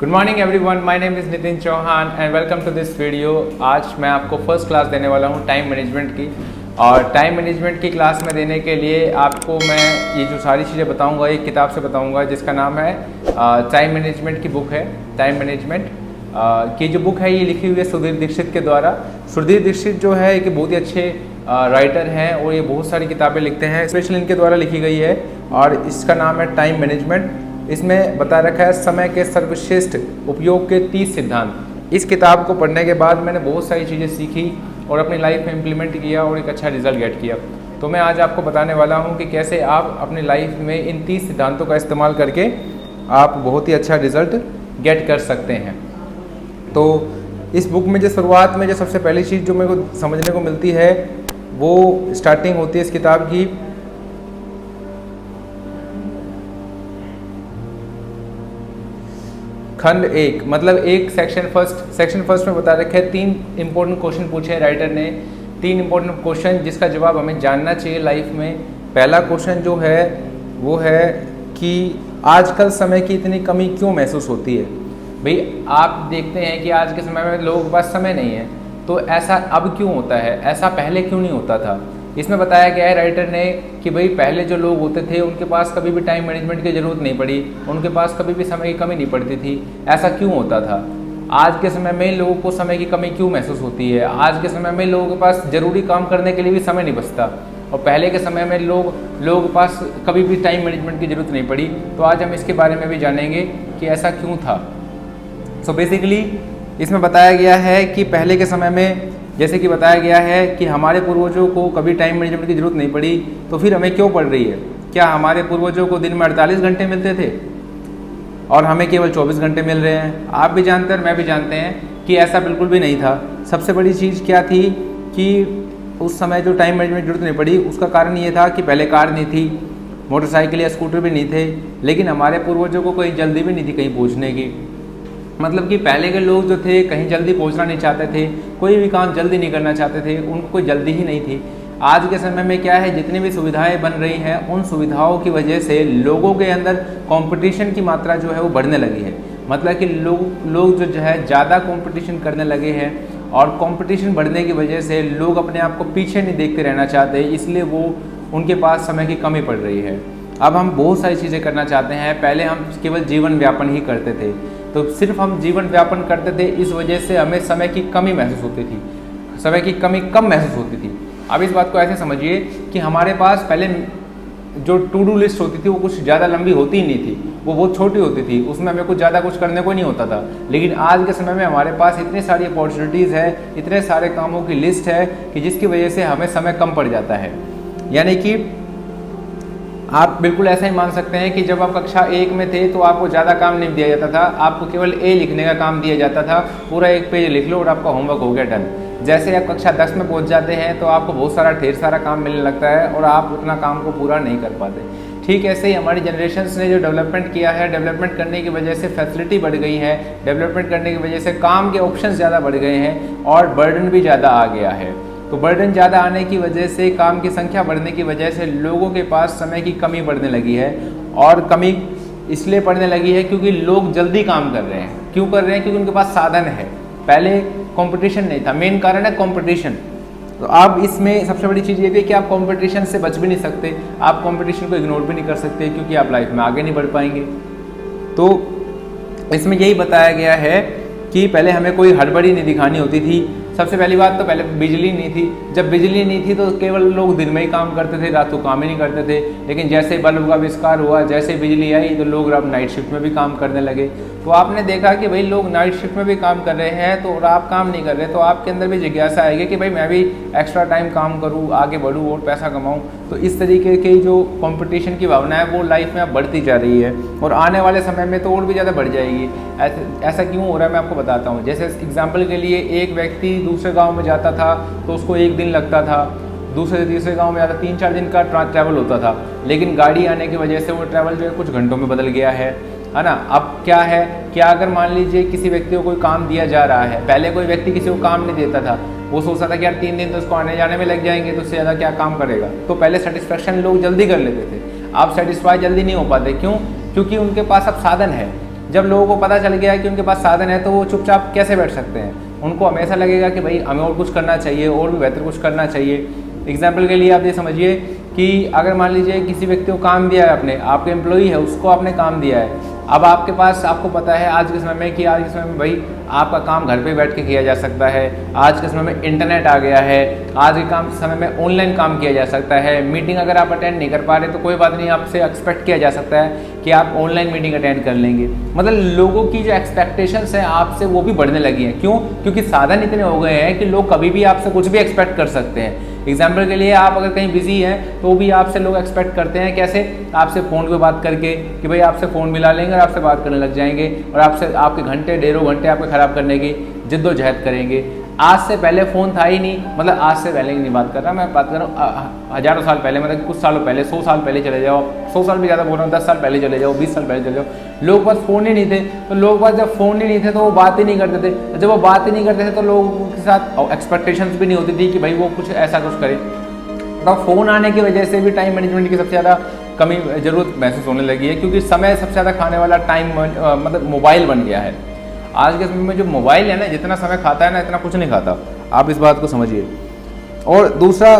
Good morning everyone, my name is Nitin Chauhan and welcome to this video. आज मैं आपको first class देने वाला हूं टाइम मैनेजमेंट की। और टाइम मैनेजमेंट की क्लास में देने के लिए आपको मैं ये जो सारी चीज़ें बताऊंगा एक किताब से बताऊंगा जिसका नाम है टाइम मैनेजमेंट की बुक है। टाइम मैनेजमेंट की जो बुक है ये लिखी हुई है सुधीर दीक्षित के द्वारा। सुधीर दीक्षित जो है एक बहुत ही अच्छे राइटर हैं और ये बहुत सारी किताबें लिखते हैं, स्पेशली इनके द्वारा लिखी गई है और इसका नाम है टाइम मैनेजमेंट। इसमें बता रखा है समय के सर्वश्रेष्ठ उपयोग के 30 सिद्धांत। इस किताब को पढ़ने के बाद मैंने बहुत सारी चीज़ें सीखी और अपनी लाइफ में इम्प्लीमेंट किया और एक अच्छा रिजल्ट गेट किया। तो मैं आज आपको बताने वाला हूं कि कैसे आप अपनी लाइफ में इन 30 सिद्धांतों का इस्तेमाल करके आप बहुत ही अच्छा रिजल्ट गेट कर सकते हैं। तो इस बुक में जो शुरुआत में जो सबसे पहली चीज़ जो मेरे को समझने को मिलती है वो स्टार्टिंग होती है इस किताब की खंड 1, मतलब एक सेक्शन फर्स्ट में बता रखे हैं 3 इंपॉर्टेंट क्वेश्चन पूछे हैं राइटर ने। 3 इंपॉर्टेंट क्वेश्चन जिसका जवाब हमें जानना चाहिए लाइफ में। पहला क्वेश्चन जो है वो है कि आजकल समय की इतनी कमी क्यों महसूस होती है। भाई आप देखते हैं कि आज के समय में लोगों के पास समय नहीं है, तो ऐसा अब क्यों होता है, ऐसा पहले क्यों नहीं होता था। इसमें बताया गया है राइटर ने कि भाई पहले जो लोग होते थे उनके पास कभी भी टाइम मैनेजमेंट की ज़रूरत नहीं पड़ी, उनके पास कभी भी समय की कमी नहीं पड़ती थी। ऐसा क्यों होता था। आज के समय में लोगों को समय की कमी क्यों महसूस होती है। आज के समय में लोगों के पास ज़रूरी काम करने के लिए भी समय नहीं बचता और पहले के समय में लोगों के पास कभी भी टाइम मैनेजमेंट की ज़रूरत नहीं पड़ी। तो आज हम इसके बारे में भी जानेंगे कि ऐसा क्यों था। सो बेसिकली इसमें बताया गया है कि पहले के समय में जैसे कि बताया गया है कि हमारे पूर्वजों को कभी टाइम मैनेजमेंट की ज़रूरत नहीं पड़ी, तो फिर हमें क्यों पड़ रही है। क्या हमारे पूर्वजों को दिन में 48 घंटे मिलते थे और हमें केवल 24 घंटे मिल रहे हैं। आप भी जानते हैं और मैं भी जानते हैं कि ऐसा बिल्कुल भी नहीं था। सबसे बड़ी चीज़ क्या थी कि उस समय जो टाइम मैनेजमेंट की ज़रूरत नहीं पड़ी उसका कारण ये था कि पहले कार नहीं थी, मोटरसाइकिल या स्कूटर भी नहीं थे, लेकिन हमारे पूर्वजों को कहीं जल्दी भी नहीं थी कहीं पहुँचने की। मतलब कि पहले के लोग जो थे कहीं जल्दी पहुंचना नहीं चाहते थे, कोई भी काम जल्दी नहीं करना चाहते थे, उनको कोई जल्दी ही नहीं थी। आज के समय में क्या है, जितनी भी सुविधाएं बन रही हैं उन सुविधाओं की वजह से लोगों के अंदर कंपटीशन की मात्रा जो है वो बढ़ने लगी है। मतलब कि लोग जो है ज़्यादा कंपटीशन करने लगे हैं और कंपटीशन बढ़ने की वजह से लोग अपने आप को पीछे नहीं देखते रहना चाहते, इसलिए वो उनके पास समय की कमी पड़ रही है। अब हम बहुत सारी चीज़ें करना चाहते हैं। पहले हम केवल जीवन व्यापन ही करते थे, तो सिर्फ हम जीवन व्यापन करते थे, इस वजह से हमें समय की कमी महसूस होती थी, समय की कमी कम महसूस होती थी। अब इस बात को ऐसे समझिए कि हमारे पास पहले जो टू डू लिस्ट होती थी वो कुछ ज़्यादा लंबी होती ही नहीं थी, वो बहुत छोटी होती थी, उसमें हमें कुछ ज़्यादा कुछ करने को नहीं होता था। लेकिन आज के समय में हमारे पास इतनी सारी अपॉर्चुनिटीज़ है, इतने सारे कामों की लिस्ट है कि जिसकी वजह से हमें समय कम पड़ जाता है। यानी कि आप बिल्कुल ऐसा ही मान सकते हैं कि जब आप कक्षा 1 में थे तो आपको ज़्यादा काम नहीं दिया जाता था, आपको केवल ए लिखने का काम दिया जाता था, पूरा 1 पेज लिख लो और आपका होमवर्क हो गया डन। जैसे आप कक्षा 10 में पहुंच जाते हैं तो आपको बहुत सारा ढेर सारा काम मिलने लगता है और आप उतना काम को पूरा नहीं कर पाते। ठीक ऐसे ही हमारी जनरेशन्स ने जो डेवलपमेंट किया है, डेवलपमेंट करने की वजह से फैसिलिटी बढ़ गई है, डेवलपमेंट करने की वजह से काम के ऑप्शंस ज़्यादा बढ़ गए हैं और बर्डन भी ज़्यादा आ गया है। तो बर्डन ज़्यादा आने की वजह से, काम की संख्या बढ़ने की वजह से लोगों के पास समय की कमी बढ़ने लगी है। और कमी इसलिए पड़ने लगी है क्योंकि लोग जल्दी काम कर रहे हैं। क्यों कर रहे हैं? क्योंकि उनके पास साधन है। पहले कंपटीशन नहीं था, मेन कारण है कंपटीशन। तो आप इसमें सबसे बड़ी चीज़ ये भी है कि आप कंपटीशन से बच भी नहीं सकते, आप कंपटीशन को इग्नोर भी नहीं कर सकते क्योंकि आप लाइफ में आगे नहीं बढ़ पाएंगे। तो इसमें यही बताया गया है कि पहले हमें कोई हड़बड़ी नहीं दिखानी होती थी। सबसे पहली बात तो पहले बिजली नहीं थी। जब बिजली नहीं थी तो केवल लोग दिन में ही काम करते थे, रात को काम ही नहीं करते थे। लेकिन जैसे बल्ब का आविष्कार हुआ, जैसे बिजली आई तो लोग अब नाइट शिफ्ट में भी काम करने लगे। तो आपने देखा कि भाई लोग नाइट शिफ्ट में भी काम कर रहे हैं तो और आप काम नहीं कर रहे, तो आपके अंदर भी जिज्ञासा आएगी कि भाई मैं भी एक्स्ट्रा टाइम काम करूँ, आगे बढ़ूँ और पैसा कमाऊँ। तो इस तरीके की जो कंपटीशन की भावना है वो लाइफ में अब बढ़ती जा रही है और आने वाले समय में तो और भी ज़्यादा बढ़ जाएगी। ऐसा क्यों हो रहा है मैं आपको बताता हूँ। जैसे एग्जाम्पल के लिए एक व्यक्ति दूसरे गांव में जाता था तो उसको 1 दिन लगता था, दूसरे तीसरे गांव में जाता 3-4 दिन का ट्रैवल होता था। लेकिन गाड़ी आने की वजह से वो ट्रैवल जो है कुछ घंटों में बदल गया है ना। अब क्या है, क्या अगर मान लीजिए किसी व्यक्ति को कोई काम दिया जा रहा है, पहले कोई व्यक्ति किसी को काम नहीं देता था, वो सोचता था कि यार 3 दिन तो उसको आने जाने में लग जाएंगे, तो उससे ज़्यादा क्या काम करेगा। तो पहले सेटिस्फेक्शन लोग जल्दी कर लेते थे, आप सेटिस्फाई जल्दी नहीं हो पाते। क्यों? क्योंकि उनके पास अब साधन है। जब लोगों को पता चल गया है कि उनके पास साधन है तो वो चुपचाप कैसे बैठ सकते हैं, उनको हमेशा लगेगा कि भाई हमें और कुछ करना चाहिए, और भी बेहतर कुछ करना चाहिए। एग्जाम्पल के लिए आप ये समझिए कि अगर मान लीजिए किसी व्यक्ति को काम दिया है, अपने आपके एम्प्लॉई है, उसको आपने काम दिया है, अब आपके पास, आपको पता है आज के समय में कि आज के समय में भाई आपका काम घर पे बैठ के किया जा सकता है, आज के समय में इंटरनेट आ गया है, आज के समय में ऑनलाइन काम किया जा सकता है। मीटिंग अगर आप अटेंड नहीं कर पा रहे तो कोई बात नहीं, आपसे एक्सपेक्ट किया जा सकता है कि आप ऑनलाइन मीटिंग अटेंड कर लेंगे। मतलब लोगों की जो एक्सपेक्टेशंस है आपसे वो भी बढ़ने लगी हैं। क्यों? क्योंकि साधन इतने हो गए हैं कि लोग कभी भी आपसे कुछ भी एक्सपेक्ट कर सकते हैं। एग्जाम्पल के लिए आप अगर कहीं बिजी हैं तो भी आपसे लोग एक्सपेक्ट करते हैं, कैसे? आपसे फ़ोन पे बात करके कि भाई आपसे फ़ोन मिला लेंगे और आपसे बात करने लग जाएंगे और आपसे आपके घंटे डेढ़ों घंटे आपके ख़राब करने की जिद्दोजहद करेंगे। आज से पहले फ़ोन था ही नहीं, मतलब आज से पहले की नहीं बात कर रहा मैं, बात कर रहा हूँ हज़ारों साल पहले, मतलब कुछ सालों पहले, 100 साल पहले चले जाओ, 100 साल भी ज़्यादा बोल रहा हूँ, 10 साल पहले चले जाओ, 20 साल पहले चले जाओ, लोगों के पास फ़ोन ही नहीं थे। तो लोगों के पास जब फ़ोन ही नहीं थे तो वो बात ही नहीं करते थे। जब वो बात ही नहीं करते थे तो लोगों के साथ एक्सपेक्टेशंस भी नहीं होती थी कि भाई वो कुछ ऐसा कुछ करे। तो फ़ोन आने की वजह से भी टाइम मैनेजमेंट की सबसे ज़्यादा कमी ज़रूरत महसूस होने लगी है, क्योंकि समय सबसे ज़्यादा खाने वाला टाइम मतलब मोबाइल बन गया है। आज के समय में जो मोबाइल है ना, जितना समय खाता है ना, इतना कुछ नहीं खाता। आप इस बात को समझिए। और दूसरा,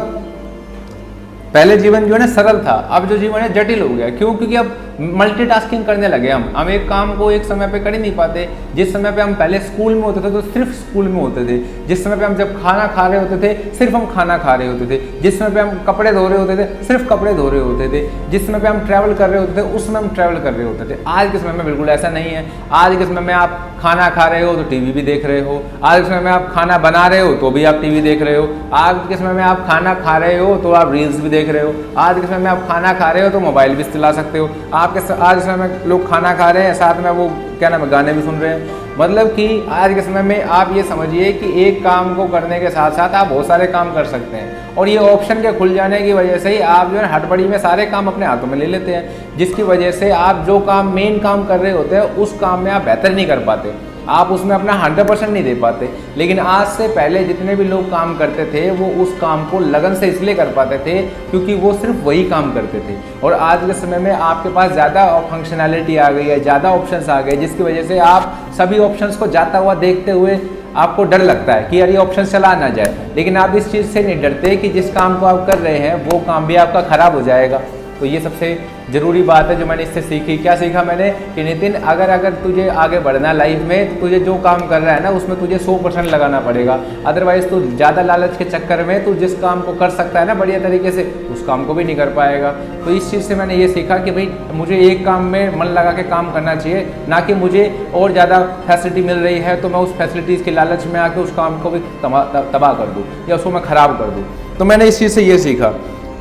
पहले जीवन जो है ना सरल था, अब जो जीवन है जटिल हो गया। क्यों? क्योंकि अब मल्टीटास्किंग करने लगे हम एक काम को एक समय पे कर ही नहीं पाते। जिस समय पे हम पहले स्कूल में होते थे तो सिर्फ स्कूल में होते थे, जिस समय पे हम जब खाना खा रहे होते थे सिर्फ हम खाना खा रहे होते थे, जिस समय पे हम कपड़े धो रहे होते थे सिर्फ कपड़े धो रहे होते थे, जिस समय पे हम ट्रैवल कर रहे होते थे उस समय हम ट्रैवल कर रहे होते थे। आज के समय में बिल्कुल ऐसा नहीं है। आज के समय में आप खाना खा रहे हो तो टीवी भी देख रहे हो, आज के समय में आप खाना बना रहे हो तो भी आप टीवी देख रहे हो, आज के समय में आप खाना खा रहे हो तो आप रील्स भी देख रहे हो, आज के समय में आप खाना खा रहे हो तो मोबाइल भी चला सकते हो। आज के समय में लोग खाना खा रहे हैं, साथ में वो क्या नाम है, गाने भी सुन रहे हैं। मतलब कि आज के समय में आप ये समझिए कि एक काम को करने के साथ साथ आप बहुत सारे काम कर सकते हैं, और ये ऑप्शन के खुल जाने की वजह से ही आप जो है हड़बड़ी में सारे काम अपने हाथों में ले लेते हैं, जिसकी वजह से आप जो काम मेन काम कर रहे होते हैं उस काम में आप बेहतर नहीं कर पाते, आप उसमें अपना 100% नहीं दे पाते। लेकिन आज से पहले जितने भी लोग काम करते थे वो उस काम को लगन से इसलिए कर पाते थे क्योंकि वो सिर्फ वही काम करते थे। और आज के समय में आपके पास ज़्यादा फंक्शनैलिटी आ गई है, ज़्यादा ऑप्शंस आ गए, जिसकी वजह से आप सभी ऑप्शंस को जाता हुआ देखते हुए आपको डर लगता है कि यार ये ऑप्शन चला ना जाए। लेकिन आप इस चीज़ से नहीं डरते कि जिस काम को आप कर रहे हैं वो काम भी आपका ख़राब हो जाएगा। तो ये सबसे ज़रूरी बात है जो मैंने इससे सीखी। क्या सीखा मैंने? कि नितिन, अगर तुझे आगे बढ़ना है लाइफ में तो तुझे जो काम कर रहा है ना उसमें तुझे 100% लगाना पड़ेगा। अदरवाइज़ तू ज़्यादा लालच के चक्कर में तू जिस काम को कर सकता है ना बढ़िया तरीके से, उस काम को भी नहीं कर पाएगा। तो इस चीज़ से मैंने ये सीखा कि भाई मुझे एक काम में मन लगा के काम करना चाहिए, ना कि मुझे और ज़्यादा फैसिलिटी मिल रही है तो मैं उस फैसिलिटीज़ के लालच में आके उस काम को भी तबाह कर दूँ या उसको मैं ख़राब कर दूँ। तो मैंने इस चीज़ से ये सीखा।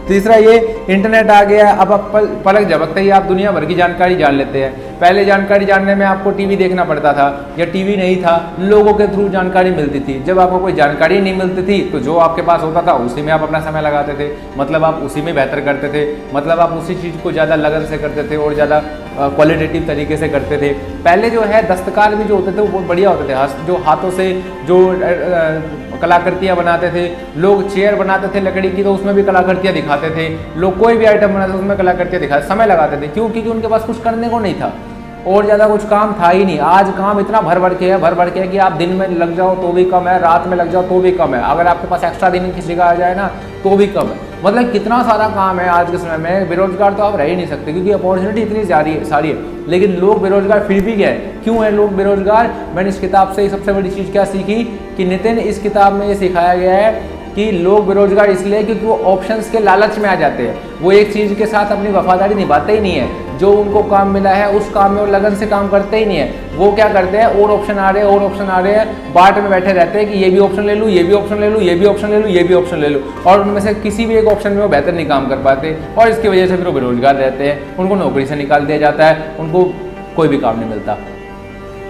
तीसरा, ये इंटरनेट आ गया है, अब आप पलक झपकते ही आप दुनिया भर की जानकारी जान लेते हैं। पहले जानकारी जानने में आपको टीवी देखना पड़ता था, या टीवी नहीं था, लोगों के थ्रू जानकारी मिलती थी। जब आपको कोई जानकारी नहीं मिलती थी तो जो आपके पास होता था उसी में आप अपना समय लगाते थे, मतलब आप उसी में बेहतर करते थे, मतलब आप उसी चीज़ को ज़्यादा लगन से करते थे और ज़्यादा क्वालिटेटिव तरीके से करते थे। पहले जो है दस्तकार भी जो होते थे वो बहुत बढ़िया होते थे, जो हाथों से जो कलाकृतियाँ बनाते थे, लोग चेयर बनाते थे लकड़ी की तो उसमें भी कलाकृतियाँ दिखाते थे, लोग कोई भी आइटम बनाते थे उसमें कलाकृतियाँ दिखाते, समय लगाते थे। क्यों? क्योंकि उनके पास कुछ करने को नहीं था और ज़्यादा कुछ काम था ही नहीं। आज काम इतना भर भर के है कि आप दिन में लग जाओ तो भी कम है, रात में लग जाओ तो भी कम है, अगर आपके पास एक्स्ट्रा दिन किसी का आ जाए ना तो भी कम है। मतलब कितना सारा काम है आज के समय में। बेरोजगार तो आप रह ही नहीं सकते क्योंकि अपॉर्चुनिटी इतनी सारी है, लेकिन लोग बेरोजगार फिर भी गए। क्यों है लोग बेरोजगार? मैंने इस किताब से सबसे बड़ी चीज़ क्या सीखी कि नितिन, इस किताब में ये सिखाया गया है कि लोग बेरोजगार इसलिए क्योंकि वो ऑप्शंस के लालच में आ जाते हैं, वो एक चीज़ के साथ अपनी वफादारी निभाते ही नहीं है। जो उनको काम मिला है उस काम में वो लगन से काम करते ही नहीं है। वो क्या करते हैं, और ऑप्शन आ रहे हैं और ऑप्शन आ रहे हैं, बाट में बैठे रहते हैं कि ये भी ऑप्शन ले लूँ, ये भी ऑप्शन ले लूँ, ये भी ऑप्शन ले लूँ, ये भी ऑप्शन ले लूँ, और उनमें से किसी भी एक ऑप्शन में वो बेहतर नहीं काम कर पाते और इसकी वजह से फिर वो बेरोजगार रहते हैं, उनको नौकरी से निकाल दिया जाता है, उनको कोई भी काम नहीं मिलता।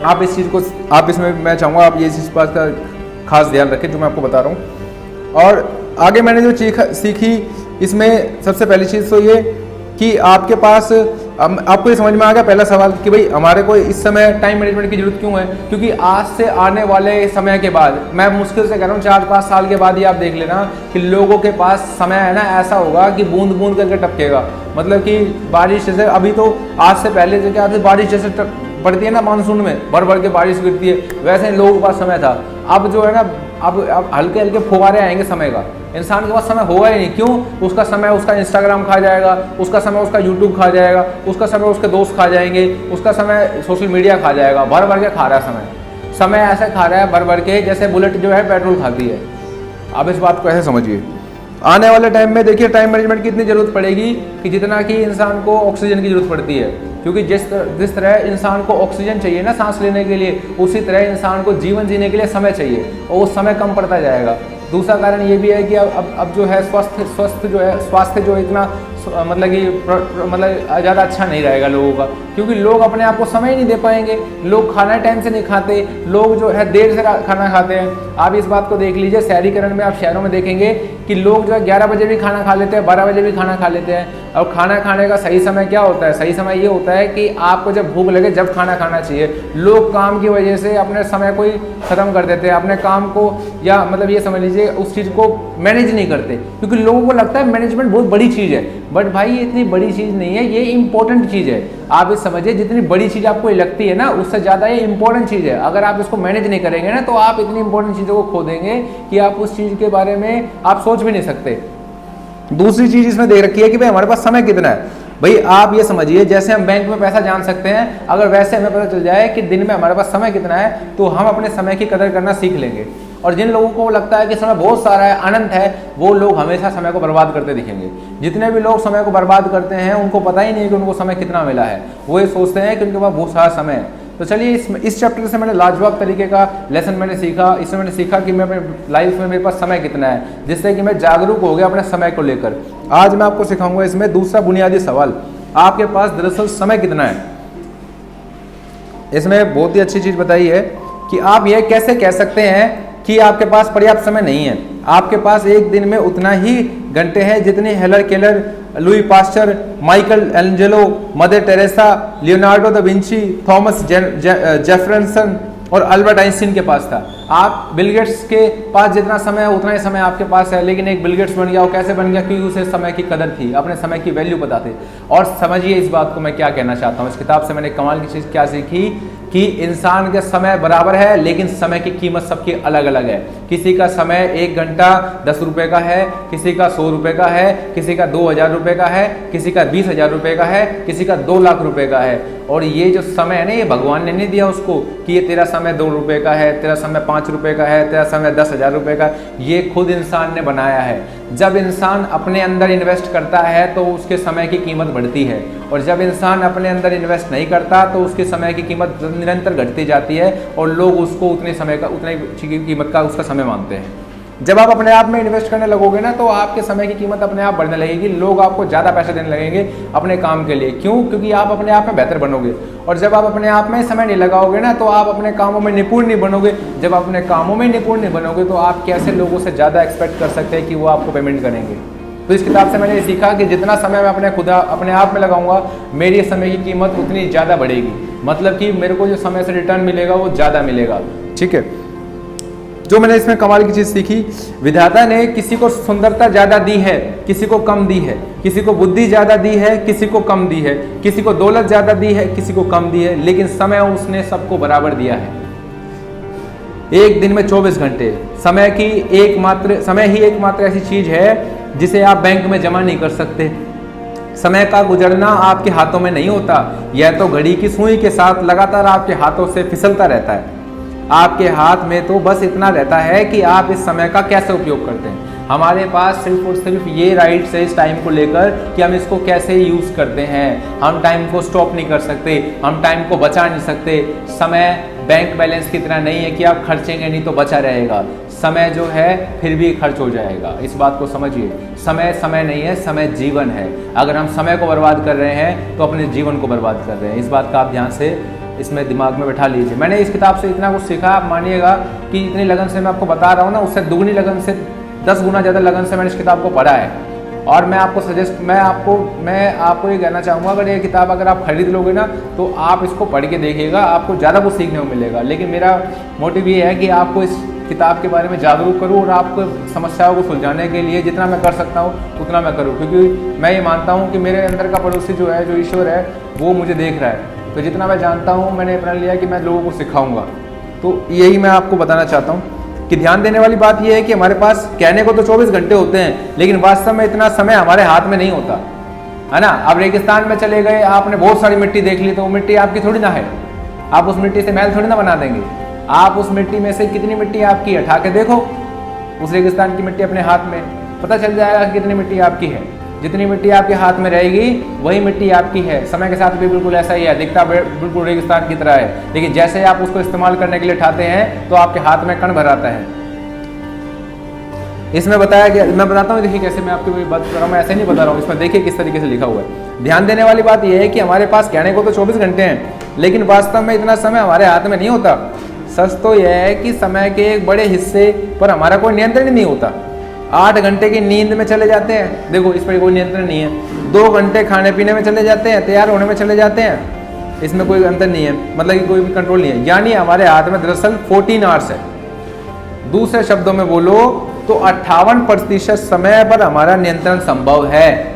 आप इस चीज़ को, आप इसमें मैं चाहूँगा आप ये इस बात का खास ध्यान रखें जो मैं आपको बता रहा हूँ। और आगे मैंने जो सीखी इसमें सबसे पहली चीज़ तो ये कि आपके पास आपको ये समझ में आ गया पहला सवाल कि भाई हमारे को इस समय टाइम मैनेजमेंट की जरूरत क्यों है। क्योंकि आज से आने वाले समय के बाद, मैं मुश्किल से कह रहा हूँ 4-5 साल के बाद ही आप देख लेना कि लोगों के पास समय है ना ऐसा होगा कि बूंद बूंद करके टपकेगा। मतलब कि बारिश जैसे, अभी तो आज से पहले जो क्या बारिश जैसे पड़ती है ना मानसून में, भर भर के बारिश गिरती है, वैसे ही लोगों के पास समय था। अब जो है ना, अब हल्के हल्के फुवारे आएंगे समय का, इंसान के पास समय होगा ही नहीं। क्यों? उसका समय उसका इंस्टाग्राम खा जाएगा, उसका समय उसका यूट्यूब खा जाएगा, उसका समय उसके दोस्त खा जाएंगे, उसका समय सोशल मीडिया खा जाएगा। भर भर के खा रहा है समय ऐसा खा रहा है भर भर के, जैसे बुलेट जो है पेट्रोल खाती है। आप इस बात को ऐसे समझिए। आने वाले टाइम में देखिए टाइम मैनेजमेंट की इतनी ज़रूरत पड़ेगी कि जितना कि इंसान को ऑक्सीजन की ज़रूरत पड़ती है, क्योंकि जिस तरह इंसान को ऑक्सीजन चाहिए ना सांस लेने के लिए, उसी तरह इंसान को जीवन जीने के लिए समय चाहिए, और वो समय कम पड़ता जाएगा। दूसरा कारण ये भी है कि अब जो है स्वास्थ्य जो इतना मतलब कि मतलब ज़्यादा अच्छा नहीं रहेगा लोगों का, क्योंकि लोग अपने आप को समय ही नहीं दे पाएंगे। लोग खाना टाइम से नहीं खाते, लोग जो है देर से खाना खाते हैं। आप इस बात को देख लीजिए, शहरीकरण में आप शहरों में देखेंगे कि लोग जो है 11 बजे भी खाना खा लेते हैं, 12 बजे भी खाना खा लेते हैं। और खाना खाने का सही समय क्या होता है? सही समय ये होता है कि आपको जब भूख लगे जब खाना खाना चाहिए। लोग काम की वजह से अपने समय को ही ख़त्म कर देते हैं, अपने काम को, या मतलब ये समझ लीजिए उस चीज़ को मैनेज नहीं करते, क्योंकि लोगों को लगता है मैनेजमेंट बहुत बड़ी चीज़ है। बट भाई ये इतनी बड़ी चीज़ नहीं है, ये इंपॉर्टेंट चीज़ है। आप इस समझिए, जितनी बड़ी चीज़ आपको लगती है ना, उससे ज़्यादा ये इंपॉर्टेंट चीज़ है। अगर आप इसको मैनेज नहीं करेंगे ना, तो आप इतनी इंपॉर्टेंट चीज़ों को खो देंगे कि आप उस चीज़ के बारे में आप सोच भी नहीं सकते। दूसरी चीज़ इसमें देख रखी है कि भाई हमारे पास समय कितना है। भाई आप ये समझिए, जैसे हम बैंक में पैसा जान सकते हैं, अगर वैसे हमें पता चल जाए कि दिन में हमारे पास समय कितना है, तो हम अपने समय की कदर करना सीख लेंगे। और जिन लोगों को लगता है कि समय बहुत सारा है, अनंत है, वो लोग हमेशा समय को बर्बाद करते दिखेंगे। जितने भी लोग समय को बर्बाद करते हैं, उनको पता ही नहीं कि उनको समय कितना मिला है। वो ये सोचते हैं कि उनके पास बहुत सारा समय है। तो चलिए इस चैप्टर से मैंने लाजवाब तरीके का लेसन मैंने सीखा। इसमें मैंने सीखा कि मैं अपने लाइफ में मेरे पास समय कितना है, जिससे कि मैं जागरूक हो गया अपने समय को लेकर। आज मैं आपको सिखाऊंगा इसमें दूसरा बुनियादी सवाल, आपके पास दरअसल समय कितना है। इसमें बहुत ही अच्छी चीज़ बताई है कि आप यह कैसे कह सकते हैं कि आपके पास पर्याप्त समय नहीं है। आपके पास एक दिन में उतना ही घंटे हैं जितने हेलर Keller, Louis Pasteur, Michael Angelo, mother Teresa, Leonardo da Vinci, Thomas Jefferson और अल्बर्ट आइंस्टीन के पास था। आप बिल गेट्स के पास जितना समय है उतना ही समय आपके पास है, लेकिन एक बिल गेट्स बन गया। वो कैसे बन गया? क्योंकि उसे समय की कदर थी, अपने समय की वैल्यू पता थी। और समझिए इस बात को मैं क्या कहना चाहता हूँ। इस किताब से मैंने कमाल की चीज़ क्या सीखी कि इंसान का समय बराबर है, लेकिन समय की कीमत सबकी अलग अलग है। किसी का समय 1 घंटा 10 रुपये का है, किसी का 100 रुपये का है, किसी का 2000 रुपये का है, किसी का 20,000 रुपये का है, किसी का 2 लाख रुपये का है। और ये जो समय है ना, ये भगवान ने नहीं दिया उसको कि ये तेरा समय 2 रुपये का है, तेरा समय 5 रुपये का है, तेरा समय 10,000 रुपये का। ये खुद इंसान ने बनाया है। जब इंसान अपने अंदर इन्वेस्ट करता है तो उसके समय की कीमत बढ़ती है, और जब इंसान अपने अंदर इन्वेस्ट नहीं करता तो उसके समय की कीमत निरंतर घटती जाती है, और लोग उसको उतने कीमत का उसका समय मानते हैं। जब आप अपने आप में इन्वेस्ट करने लगोगे ना, तो आपके समय की कीमत अपने आप बढ़ने लगेगी। लोग आपको ज़्यादा पैसे देने लगेंगे अपने काम के लिए। क्यों? क्योंकि आप अपने आप में बेहतर बनोगे। और जब आप अपने आप में समय नहीं लगाओगे ना, तो आप अपने कामों में निपुण नहीं बनोगे। जब आप अपने कामों में निपुण नहीं बनोगे, तो आप कैसे लोगों से ज़्यादा एक्सपेक्ट कर सकते हैं कि वो आपको पेमेंट करेंगे। तो इस किताब से मैंने सीखा कि जितना समय मैं अपने आप में लगाऊंगा, मेरी समय की कीमत उतनी ज़्यादा बढ़ेगी। मतलब कि मेरे को जो समय से रिटर्न मिलेगा वो ज़्यादा मिलेगा। ठीक है। जो मैंने इसमें कमाल की चीज़ सीखी, विधाता ने किसी को सुंदरता ज़्यादा दी है, किसी को कम दी है, किसी को बुद्धि ज़्यादा दी है, किसी को कम दी है, किसी को दौलत ज़्यादा दी है, किसी को कम दी है, लेकिन समय उसने सबको बराबर दिया है। एक दिन में 24 घंटे। समय ही एकमात्र ऐसी चीज़ है जिसे आप बैंक में जमा नहीं कर सकते। समय का गुजरना आपके हाथों में नहीं होता, यह तो घड़ी की सुई के साथ लगातार आपके हाथों से फिसलता रहता है। आपके हाथ में तो बस इतना रहता है कि आप इस समय का कैसे उपयोग करते हैं। हमारे पास सिर्फ और सिर्फ ये राइट्स है इस टाइम को लेकर कि हम इसको कैसे यूज़ करते हैं। हम टाइम को स्टॉप नहीं कर सकते, हम टाइम को बचा नहीं सकते। समय बैंक बैलेंस की तरह नहीं है कि आप खर्चेंगे नहीं तो बचा रहेगा। समय जो है फिर भी खर्च हो जाएगा। इस बात को समझिए। समय नहीं है, समय जीवन है। अगर हम समय को बर्बाद कर रहे हैं तो अपने जीवन को बर्बाद कर रहे हैं। इस बात का आप ध्यान से इसमें दिमाग में बैठा लीजिए। मैंने इस किताब से इतना कुछ सीखा, आप मानिएगा कि इतनी लगन से मैं आपको बता रहा हूँ ना, उससे दुगनी लगन से 10 गुना ज़्यादा लगन से मैंने इस किताब को पढ़ा है। और मैं आपको ये कहना चाहूँगा, अगर ये किताब अगर आप खरीद लोगे ना, तो आप इसको पढ़ के देखिएगा, आपको ज़्यादा कुछ सीखने को मिलेगा। लेकिन मेरा मोटिव ये है कि आपको इस किताब के बारे में जागरूक करूँ और आपको समस्याओं को सुलझाने के लिए जितना मैं कर सकता हूँ उतना मैं करूँ। क्योंकि मैं ये मानता हूँ कि मेरे अंदर का पड़ोसी जो है, जो ईश्वर है, वो मुझे देख रहा है। तो जितना मैं जानता हूँ मैंने प्रण लिया कि मैं लोगों को सिखाऊंगा। तो यही मैं आपको बताना चाहता हूँ कि ध्यान देने वाली बात यह है कि हमारे पास कहने को तो 24 घंटे होते हैं, लेकिन वास्तव में इतना समय हमारे हाथ में नहीं होता है ना। आप रेगिस्तान में चले गए, आपने बहुत सारी मिट्टी देख ली, तो वो मिट्टी आपकी थोड़ी ना है, आप उस मिट्टी से महल थोड़ी ना बना देंगे। आप उस मिट्टी में से कितनी मिट्टी आपकी है उठा के देखो, उस रेगिस्तान की मिट्टी अपने हाथ में, पता चल जाएगा कि कितनी मिट्टी आपकी है। जितनी मिट्टी आपके हाथ में रहेगी वही मिट्टी आपकी है। समय के साथ भी बिल्कुल ऐसा ही है, दिखता बिल्कुल रेगिस्तान की तरह है, लेकिन जैसे आप उसको इस्तेमाल करने के लिए उठाते हैं तो आपके हाथ में कण भर आता है। इसमें बताया गया, मैं बताता हूँ, देखिए कैसे मैं आपको बात कर रहा हूँ, मैं ऐसे नहीं बता रहा हूँ, इसमें देखिए किस तरीके से लिखा हुआ है। ध्यान देने वाली बात यह है कि हमारे पास कहने को तो 24 घंटे हैं, लेकिन वास्तव में इतना समय हमारे हाथ में नहीं होता। सच तो यह है कि समय के एक बड़े हिस्से पर हमारा कोई नियंत्रण नहीं होता। 8 घंटे की नींद में चले जाते हैं, देखो इस पर कोई नियंत्रण नहीं है। 2 घंटे खाने पीने में चले जाते हैं, तैयार होने में चले जाते हैं, इसमें कोई अंतर नहीं है, मतलब कि कोई भी कंट्रोल नहीं है। यानी हमारे हाथ में दरअसल 14 आवर्स है। दूसरे शब्दों में बोलो तो 58% समय पर हमारा नियंत्रण संभव है।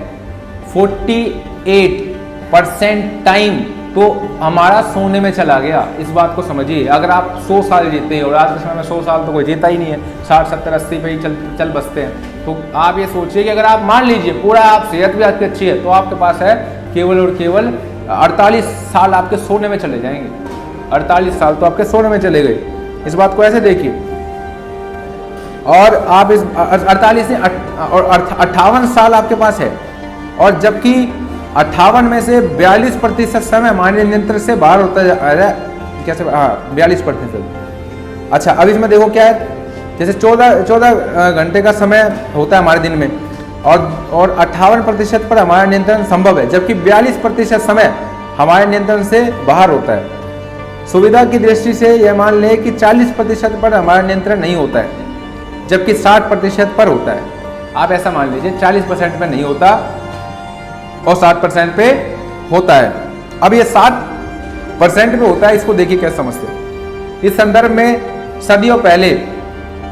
48% टाइम तो हमारा सोने में चला गया। इस बात को समझिए। अगर आप 100 साल जीते हैं, और आज के समय में 100 साल तो कोई जीता ही नहीं है, 60, 70, 80 पे ही चल बसते हैं, तो आप ये सोचिए कि अगर आप मान लीजिए पूरा आप सेहत भी आपकी अच्छी है, तो आपके पास है केवल और केवल 48 साल आपके सोने में चले जाएंगे। 48 साल तो आपके सोने में चले गए। इस बात को ऐसे देखिए। और आप इस 48 और 58 साल आपके पास है, और जबकि 58 में से 42% समय हमारे नियंत्रण से बाहर होता है। कैसे? हाँ, 42%। अच्छा, अब इसमें देखो क्या है, जैसे 14 घंटे का समय होता है हमारे दिन में, और 58% पर हमारा नियंत्रण संभव है, जबकि 42% समय हमारे नियंत्रण से बाहर होता है। सुविधा की दृष्टि से यह मान ले कि 40% पर हमारा नियंत्रण नहीं होता है, जबकि 60% पर होता है। आप ऐसा मान लीजिए 40% पे नहीं होता और 60% पे होता है। अब ये 60% पे होता है, इसको देखिए कैसे समझते हैं। इस संदर्भ में सदियों पहले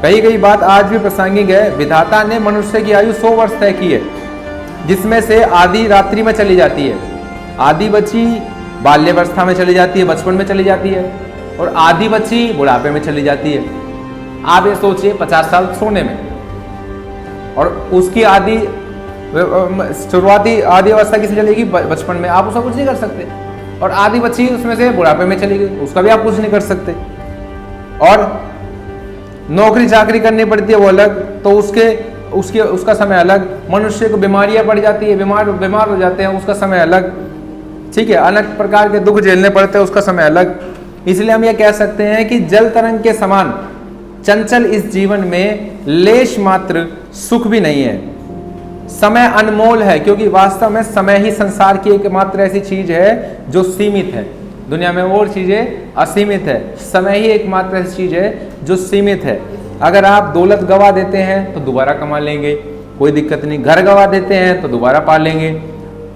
कही गई बात आज भी प्रासंगिक है। विधाता ने मनुष्य की आयु 100 वर्ष तय की है, जिसमें से आधी रात्रि में चली जाती है, आधी बची बाल्यावस्था में चली जाती है, बचपन में चली जाती है, और आधी बची बुढ़ापे में चली जाती है। आप ये सोचिए 50 साल सोने में, और उसकी आधी शुरुआती आधी अवस्था किसी चलेगी बचपन में, आप उसका कुछ नहीं कर सकते, और आधी बची उसमें से बुढ़ापे में चली गई, उसका भी आप कुछ नहीं कर सकते। और नौकरी चाकरी करनी पड़ती है वो अलग, तो उसका समय अलग। मनुष्य को बीमारियां पड़ जाती है, बीमार हो जाते हैं, उसका समय अलग। ठीक है, अनेक प्रकार के दुख झेलने पड़ते हैं, उसका समय अलग। इसलिए हम ये कह सकते हैं कि जल तरंग के समान चंचल इस जीवन में लेश मात्र सुख भी नहीं है। समय अनमोल है, क्योंकि वास्तव में समय ही संसार की एकमात्र ऐसी चीज है जो सीमित है। दुनिया में और चीजें असीमित है, समय ही एकमात्र ऐसी चीज है जो सीमित है। अगर आप दौलत गवा देते हैं तो दोबारा कमा लेंगे, कोई दिक्कत नहीं। घर गवा देते हैं तो दोबारा पा लेंगे,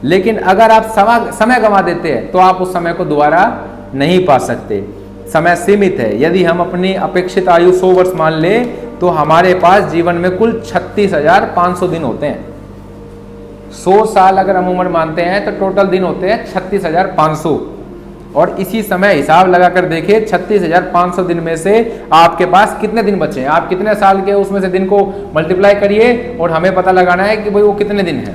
लेकिन अगर आप समय गवा देते हैं तो आप उस समय को दोबारा नहीं पा सकते। समय सीमित है। यदि हम अपनी अपेक्षित आयु 100 वर्ष मान ले तो हमारे पास जीवन में कुल 36,500 दिन होते हैं। 100 साल अगर हम उम्र मानते हैं तो टोटल दिन होते हैं 36,500। और इसी समय हिसाब लगाकर देखिए 36,500 दिन में से आपके पास कितने दिन बचे हैं। आप कितने साल के उसमें से दिन को मल्टीप्लाई करिए और हमें पता लगाना है कि भाई वो कितने दिन है।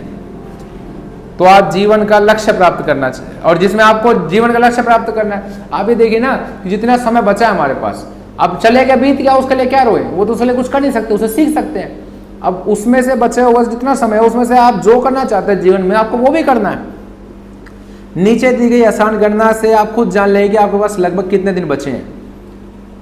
तो आप जीवन का लक्ष्य प्राप्त करना चाहिए, और जिसमें आपको जीवन का लक्ष्य प्राप्त करना है, आप ये देखिए ना कि जितना समय बचा है हमारे पास, अब चले गया बीत गया, उसके लिए क्या रोए, वो तो उसके लिए कुछ कर नहीं सकते, उसे सीख सकते हैं। अब उसमें से बचे हुआ जितना समय है उसमें से आप जो करना चाहते हैं जीवन में आपको वो भी करना है। नीचे दी गई आसान गणना से आप खुद जान लेंगे कि आपके पास लगभग कितने दिन बचे हैं।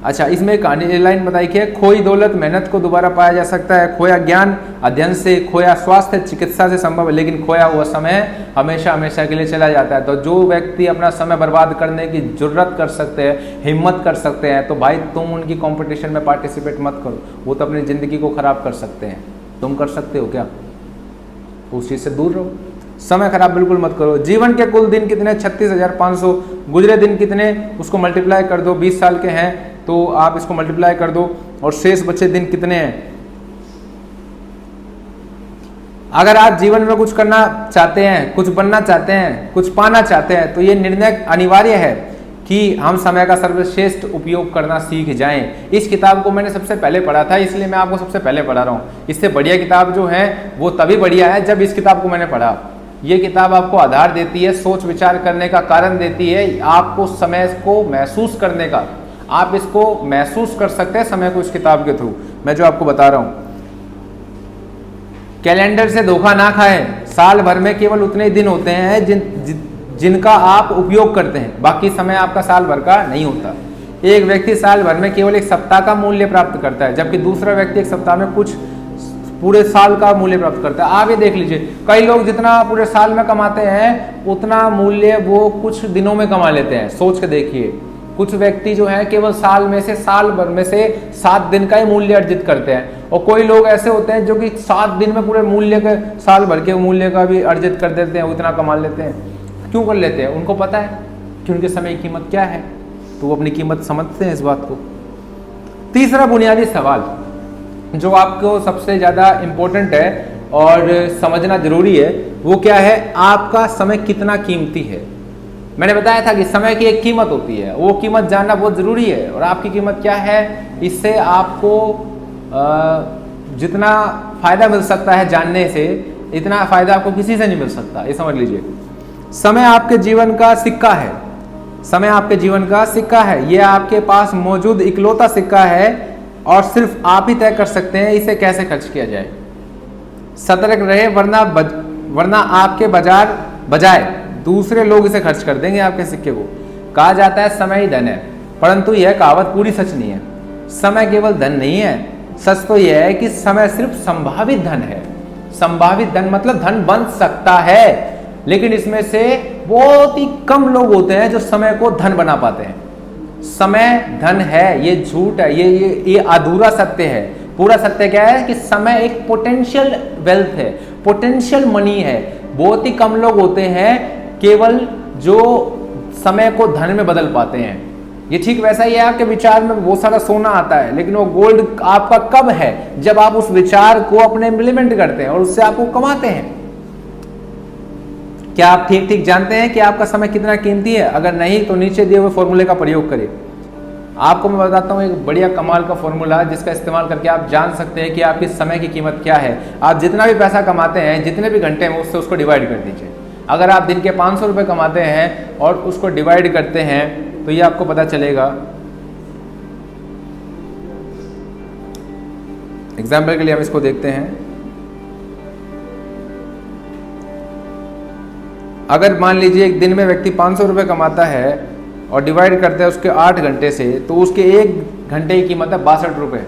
अच्छा, इसमें कहानी लाइन बताई कि खोई दौलत मेहनत को दोबारा पाया जा सकता है, खोया ज्ञान अध्ययन से, खोया स्वास्थ्य चिकित्सा से संभव है, लेकिन खोया हुआ समय हमेशा हमेशा के लिए चला जाता है। तो जो व्यक्ति अपना समय बर्बाद करने की जुर्रत कर सकते हैं, हिम्मत कर सकते हैं, तो भाई तुम उनकी कंपटीशन में पार्टिसिपेट मत करो, वो तो अपनी ज़िंदगी को खराब कर सकते हैं। तुम कर सकते हो क्या? उस चीज़ से दूर रहो, समय खराब बिल्कुल मत करो। जीवन के कुल दिन कितने? 36,500। गुजरे दिन कितने? उसको मल्टीप्लाई कर दो। 20 साल के हैं तो आप इसको मल्टीप्लाई कर दो, और शेष बचे दिन कितने हैं? अगर आप जीवन में कुछ करना चाहते हैं, कुछ बनना चाहते हैं, कुछ पाना चाहते हैं, तो ये निर्णय अनिवार्य है कि हम समय का सर्वश्रेष्ठ उपयोग करना सीख जाएं। इस किताब को मैंने सबसे पहले पढ़ा था, इसलिए मैं आपको सबसे पहले पढ़ा रहा हूँ। इससे बढ़िया किताब जो है वो तभी बढ़िया है जब इस किताब को मैंने पढ़ा। ये किताब आपको आधार देती है, सोच विचार करने का कारण देती है, आपको समय को महसूस करने का, आप इसको महसूस कर सकते हैं समय को इस किताब के थ्रू। मैं जो आपको बता रहा हूँ, कैलेंडर से धोखा ना खाएं। साल भर में केवल उतने ही दिन होते हैं जिनका आप उपयोग करते हैं, बाकी समय आपका साल भर का नहीं होता। एक व्यक्ति साल भर में केवल एक सप्ताह का मूल्य प्राप्त करता है, जबकि दूसरा व्यक्ति एक सप्ताह में कुछ पूरे साल का मूल्य प्राप्त करता है। आप ये देख लीजिए, कई लोग जितना पूरे साल में कमाते हैं उतना मूल्य वो कुछ दिनों में कमा लेते हैं। सोच के देखिए, कुछ व्यक्ति जो है केवल साल भर में से 7 दिन का ही मूल्य अर्जित करते हैं, और कोई लोग ऐसे होते हैं जो कि 7 दिन में पूरे मूल्य के, साल भर के मूल्य का भी अर्जित कर देते हैं, उतना कमा लेते हैं। क्यों कर लेते हैं? उनको पता है कि उनके समय की कीमत क्या है, तो वो अपनी कीमत समझते हैं इस बात को। तीसरा बुनियादी सवाल जो आपको सबसे ज़्यादा इम्पोर्टेंट है और समझना जरूरी है, वो क्या है? आपका समय कितना कीमती है। मैंने बताया था कि समय की एक कीमत होती है, वो कीमत जानना बहुत ज़रूरी है। और आपकी कीमत क्या है, इससे आपको जितना फ़ायदा मिल सकता है जानने से, इतना फ़ायदा आपको किसी से नहीं मिल सकता, ये समझ लीजिए। समय आपके जीवन का सिक्का है, समय आपके जीवन का सिक्का है। ये आपके पास मौजूद इकलौता सिक्का है और सिर्फ आप ही तय कर सकते हैं इसे कैसे खर्च किया जाए। सतर्क रहे, वरना आपके बजाय दूसरे लोग इसे खर्च कर देंगे आपके सिक्के को। कहा जाता है समय ही धन है, परंतु यह कहावत पूरी सच नहीं है। समय केवल धन नहीं है, सच तो यह है कि समय सिर्फ संभावित धन है। संभावित धन मतलब धन बन सकता है, लेकिन इसमें से बहुत ही कम लोग होते हैं जो समय को धन बना पाते हैं। समय धन है, ये झूठ है, ये अधूरा सत्य है। पूरा सत्य क्या है कि समय एक पोटेंशियल वेल्थ है, पोटेंशियल मनी है। बहुत ही कम लोग होते हैं केवल जो समय को धन में बदल पाते हैं। ये ठीक वैसा ही है, आपके विचार में बहुत सारा सोना आता है, लेकिन वो गोल्ड आपका कब है? जब आप उस विचार को अपने इम्प्लीमेंट करते हैं और उससे आपको कमाते हैं। क्या आप ठीक ठीक जानते हैं कि आपका समय कितना कीमती है? अगर नहीं तो नीचे दिए हुए फॉर्मूले का प्रयोग करें। आपको मैं बताता हूँ एक बढ़िया कमाल का फॉर्मूला जिसका इस्तेमाल करके आप जान सकते हैं कि आपकी समय की कीमत क्या है। आप जितना भी पैसा कमाते हैं, जितने भी घंटे में, उससे उसको डिवाइड कर दीजिए। अगर आप दिन के 500 रुपये कमाते हैं और उसको डिवाइड करते हैं तो ये आपको पता चलेगा। एग्जाम्पल के लिए हम इसको देखते हैं। अगर मान लीजिए एक दिन में व्यक्ति 500 रुपये कमाता है और डिवाइड करते हैं उसके 8 घंटे से, तो उसके 1 घंटे की कीमत है 62 रुपये,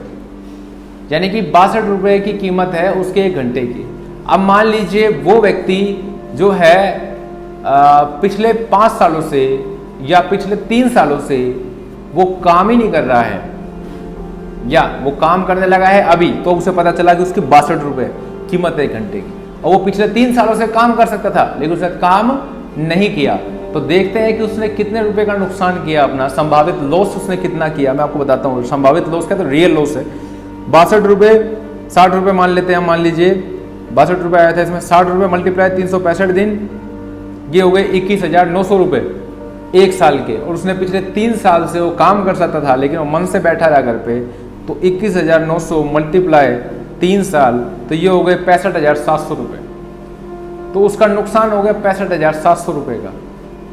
यानी कि 62 रुपये की कीमत है उसके 1 घंटे की। अब मान लीजिए वो व्यक्ति जो है पिछले 5 सालों से या पिछले 3 सालों से वो काम ही नहीं कर रहा है, या वो काम करने लगा है अभी, तो उसे पता चला कि उसकी 62 रुपये कीमत है 1 घंटे की, और वो पिछले 3 सालों से काम कर सकता था लेकिन उसने काम नहीं किया। तो देखते हैं कि उसने कितने रुपए का नुकसान किया, अपना संभावित लॉस उसने कितना किया। मैं आपको बताता हूँ संभावित लॉस क्या, तो रियल लॉस है 62 रुपये। 60 रुपये मान लेते हैं, मान लीजिए 62 रुपये आया था, इसमें 60 रुपये मल्टीप्लाई 365 दिन, ये हो गए 21,900 रुपये 1 साल के। और उसने पिछले 3 साल से वो काम कर सकता था लेकिन वो मन से बैठा रहा घर पे, तो 21,900 मल्टीप्लाई 3 साल, तो ये हो गए 65,700 रुपये। तो उसका नुकसान हो गया 65,700 रुपये का।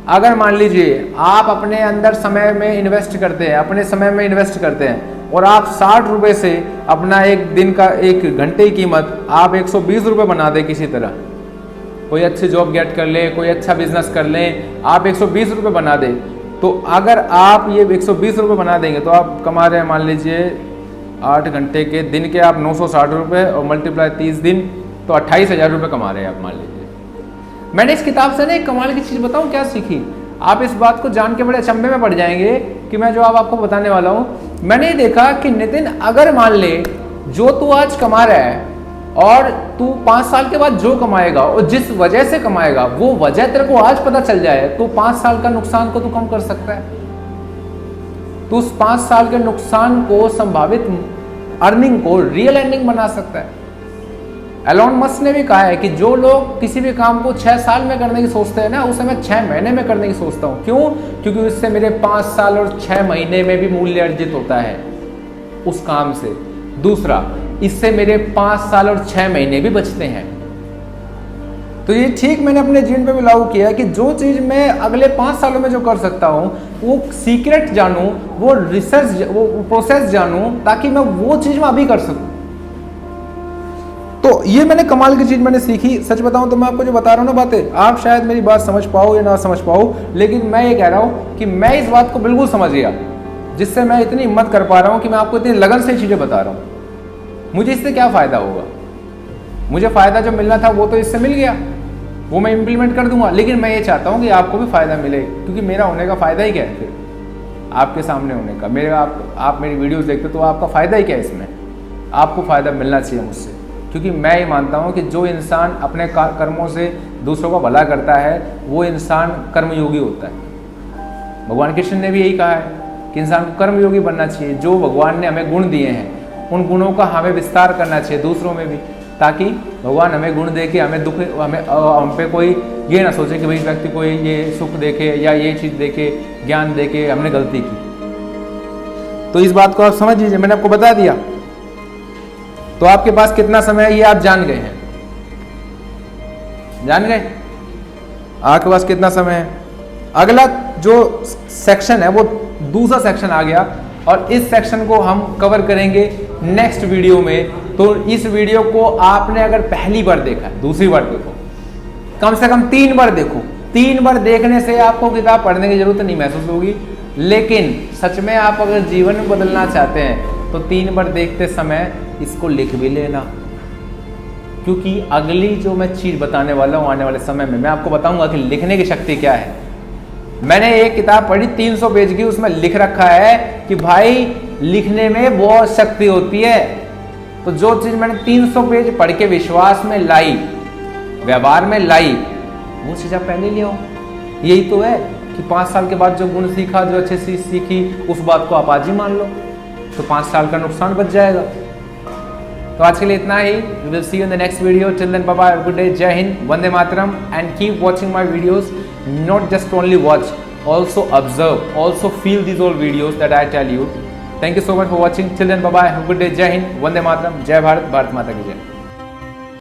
अगर मान लीजिए आप अपने अंदर समय में इन्वेस्ट करते हैं, अपने समय में इन्वेस्ट करते हैं और आप 60 रुपये से अपना एक दिन का 1 घंटे की कीमत आप 120 रुपये बना दें, किसी तरह कोई अच्छी जॉब गेट कर ले, कोई अच्छा बिजनेस कर लें, आप 120 रुपये बना दें, तो अगर आप ये 120 रुपये बना देंगे तो आप कमा रहे हैं मान लीजिए 8 घंटे के दिन के आप 960 रुपये और मल्टीप्लाई 30 दिन, तो 28,000 रुपये कमा रहे हैं आप मान लीजिए। मैंने इस किताब से ना एक कमाल की चीज़ बताऊं क्या सीखी, आप इस बात को जान के बड़े अचंभे में पड़ जाएंगे कि मैं जो आपको बताने वाला हूँ। मैंने देखा कि नितिन, अगर मान ले जो तू आज कमा रहा है और तू 5 साल के बाद जो कमाएगा और जिस वजह से कमाएगा वो वजह तेरे को आज पता चल जाए, तो 5 साल का नुकसान को तू कम कर सकता है। तो उस 5 साल के नुकसान को, संभावित अर्निंग को रियल अर्निंग बना सकता है। एलोन मस्क ने भी कहा है कि जो लोग किसी भी काम को 6 साल में करने की सोचते हैं ना, उसे मैं 6 महीने में करने की सोचता हूँ। क्यों? क्योंकि उससे मेरे 5 साल और 6 महीने में भी मूल्य अर्जित होता है उस काम से। दूसरा, इससे मेरे 5 साल और 6 महीने भी बचते हैं। तो ये ठीक मैंने अपने जीवन पे भी लागू किया है कि जो चीज़ मैं अगले 5 सालों में जो कर सकता हूँ, वो सीक्रेट जानूँ, वो रिसर्च, वो प्रोसेस जानूँ, ताकि मैं वो चीज़ में अभी कर सकूँ। तो ये मैंने कमाल की चीज़ मैंने सीखी। सच बताऊँ तो मैं आपको जो बता रहा हूँ ना बातें, आप शायद मेरी बात समझ पाओ या ना समझ पाओ, लेकिन मैं ये कह रहा हूँ कि मैं इस बात को बिल्कुल समझ गया, जिससे मैं इतनी हिम्मत कर पा रहा हूँ कि मैं आपको इतनी लगन से चीज़ें बता रहा हूँ। मुझे इससे क्या फ़ायदा होगा? मुझे फ़ायदा जो मिलना था वो तो इससे मिल गया, वो मैं इम्प्लीमेंट कर दूंगा। लेकिन मैं ये चाहता हूँ कि आपको भी फ़ायदा मिले, क्योंकि मेरा होने का फ़ायदा ही क्या है फिर? आपके सामने होने का, मेरे आप मेरी वीडियोस देखते तो आपका फ़ायदा ही क्या है इसमें? आपको फ़ायदा मिलना चाहिए मुझसे, क्योंकि मैं ये मानता हूँ कि जो इंसान अपने कर्मों से दूसरों का भला करता है, वो इंसान कर्मयोगी होता है। भगवान कृष्ण ने भी यही कहा है कि इंसान को कर्मयोगी बनना चाहिए। जो भगवान ने हमें गुण दिए हैं, उन गुणों का हमें विस्तार करना चाहिए दूसरों में भी, ताकि भगवान हमें गुण दे के हमें दुख, हम पे कोई ये ना सोचे कि भाई इस व्यक्ति को ये सुख देके या ये चीज़ देके, ज्ञान देके हमने गलती की। तो इस बात को आप समझ लीजिए, मैंने आपको बता दिया। तो आपके पास कितना समय है ये आप जान गए हैं, जान गए आपके पास कितना समय है। अगला जो सेक्शन है वो दूसरा सेक्शन आ गया, और इस सेक्शन को हम कवर करेंगे नेक्स्ट वीडियो में। तो इस वीडियो को आपने अगर पहली बार देखा है, दूसरी बार देखो, कम से कम 3 बार देखो। 3 बार देखने से आपको किताब पढ़ने की जरूरत नहीं महसूस होगी, लेकिन सच में आप अगर जीवन में बदलना चाहते हैं तो 3 बार देखते समय इसको लिख भी लेना, क्योंकि अगली जो मैं चीज़ बताने वाला हूँ आने वाले समय में, मैं आपको बताऊंगा कि लिखने की शक्ति क्या है। मैंने एक किताब पढ़ी 300 पेज की, उसमें लिख रखा है कि भाई लिखने में बहुत शक्ति होती है। तो जो चीज़ मैंने 300 पेज पढ़ के विश्वास में लाई, व्यवहार में लाई, वो चीज़ आप पहले ले आओ। यही तो है कि 5 साल के बाद जो गुण सीखा, जो अच्छी चीज़ सीखी, उस बात को आप आज ही मान लो, तो 5 साल का नुकसान बच जाएगा। तो आज के लिए इतना ही। We will see you in the next video. Till then, bye bye, good day, जय हिंद, वंदे मातरम, and keep watching my videos. Not just only watch, also observe, also feel these all videos that I tell you. Thank you so much for watching. Till then, bye bye, have a good day, Jai Hind, Vande Mataram, Jai Bharat, Bharat Mata ki Jai.